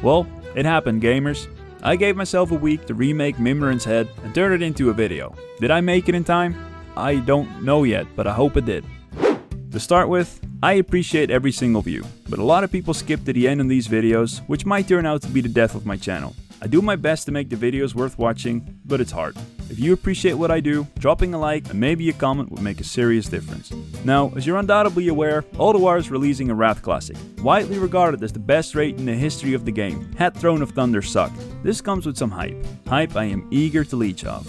Well, it happened, gamers. I gave myself a week to remake Mimiron's head and turn it into a video. Did I make it in time? I don't know yet, but I hope it did. To start with, I appreciate every single view, but a lot of people skip to the end on these videos, which might turn out to be the death of my channel. I do my best to make the videos worth watching, but it's hard. If you appreciate what I do, dropping a like and maybe a comment would make a serious difference. Now, as you're undoubtedly aware, Ulduar is releasing a Wrath Classic, widely regarded as the best raid in the history of the game, had Throne of Thunder sucked. This comes with some hype I am eager to leech off.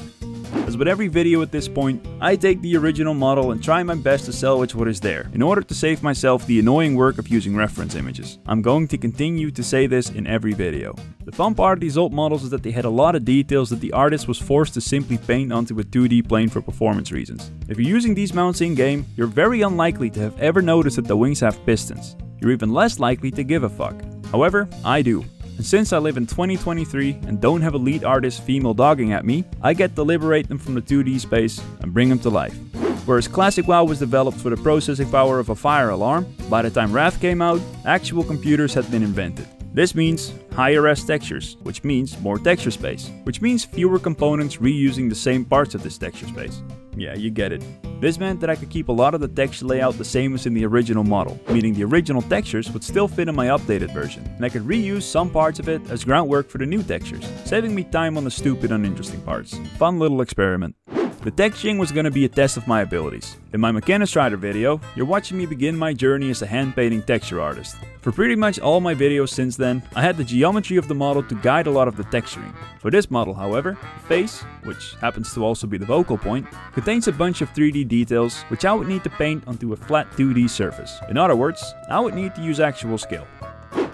As with every video at this point, I take the original model and try my best to salvage what is there, in order to save myself the annoying work of using reference images. I'm going to continue to say this in every video. The fun part of these old models is that they had a lot of details that the artist was forced to simply paint onto a 2D plane for performance reasons. If you're using these mounts in game, you're very unlikely to have ever noticed that the wings have pistons. You're even less likely to give a fuck. However, I do. And since I live in 2023 and don't have a lead artist female dogging at me, I get to liberate them from the 2D space and bring them to life. Whereas Classic WoW was developed for the processing power of a fire alarm, by the time Wrath came out, actual computers had been invented. This means higher res textures, which means more texture space, which means fewer components reusing the same parts of this texture space. Yeah, you get it. This meant that I could keep a lot of the texture layout the same as in the original model, meaning the original textures would still fit in my updated version, and I could reuse some parts of it as groundwork for the new textures, saving me time on the stupid uninteresting parts. Fun little experiment. The texturing was going to be a test of my abilities. In my Mechanics Rider video, you're watching me begin my journey as a hand-painting texture artist. For pretty much all my videos since then, I had the geometry of the model to guide a lot of the texturing. For this model, however, the face, which happens to also be the focal point, contains a bunch of 3D details which I would need to paint onto a flat 2D surface. In other words, I would need to use actual skill.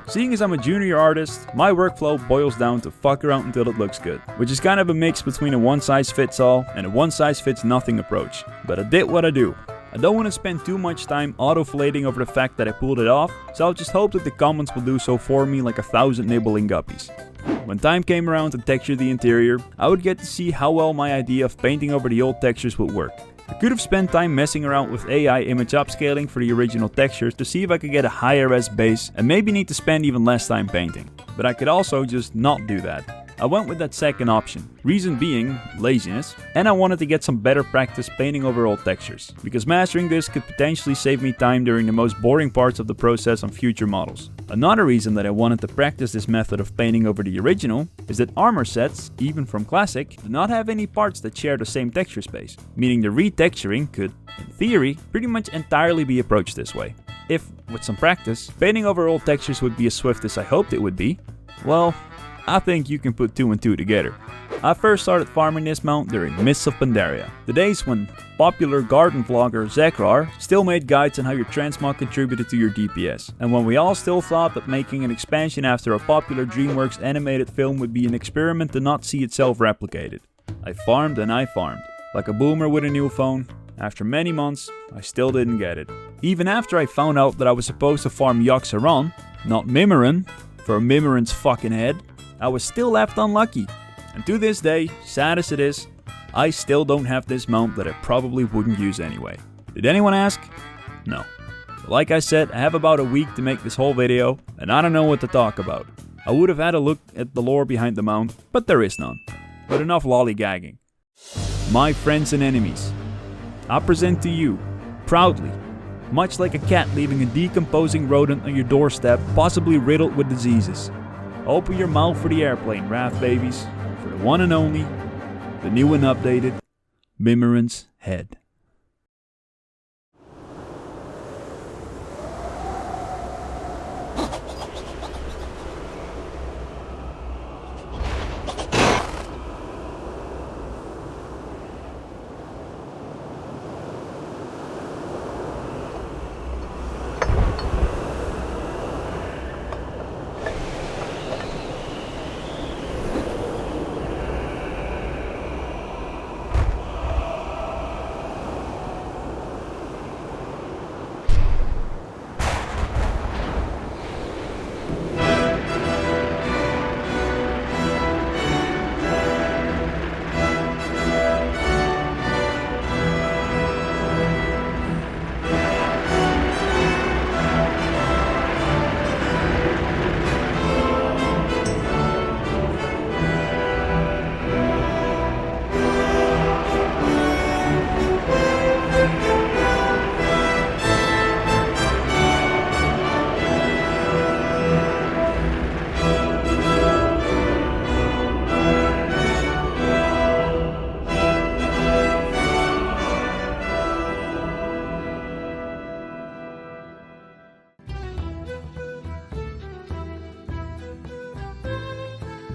Seeing as I'm a junior artist, my workflow boils down to fuck around until it looks good, which is kind of a mix between a one-size-fits-all and a one-size-fits-nothing approach. But I did what I do. I don't want to spend too much time auto-flating over the fact that I pulled it off, so I'll just hope that the comments will do so for me like 1,000 nibbling guppies. When time came around to texture the interior, I would get to see how well my idea of painting over the old textures would work. I could have spent time messing around with AI image upscaling for the original textures to see if I could get a higher res base and maybe need to spend even less time painting. But I could also just not do that. I went with that second option, reason being laziness, and I wanted to get some better practice painting over old textures, because mastering this could potentially save me time during the most boring parts of the process on future models. Another reason that I wanted to practice this method of painting over the original is that armor sets, even from Classic, do not have any parts that share the same texture space, meaning the retexturing could, in theory, pretty much entirely be approached this way. If, with some practice, painting over old textures would be as swift as I hoped it would be, well, I think you can put 2 and 2 together. I first started farming this mount during Mists of Pandaria, the days when popular garden vlogger Zekrar still made guides on how your transmog contributed to your DPS, and when we all still thought that making an expansion after a popular DreamWorks animated film would be an experiment to not see itself replicated. I farmed and I farmed. Like a boomer with a new phone, after many months, I still didn't get it. Even after I found out that I was supposed to farm Yoxaron, not Mimiron, for Mimiron's fucking head, I was still left unlucky. And to this day, sad as it is, I still don't have this mount that I probably wouldn't use anyway. Did anyone ask? No. But like I said, I have about a week to make this whole video, and I don't know what to talk about. I would have had a look at the lore behind the mount, but there is none. But enough lollygagging. My friends and enemies, I present to you, proudly, much like a cat leaving a decomposing rodent on your doorstep, possibly riddled with diseases. Open your mouth for the airplane, Wrath babies, for the one and only, the new and updated, Mimiron's head.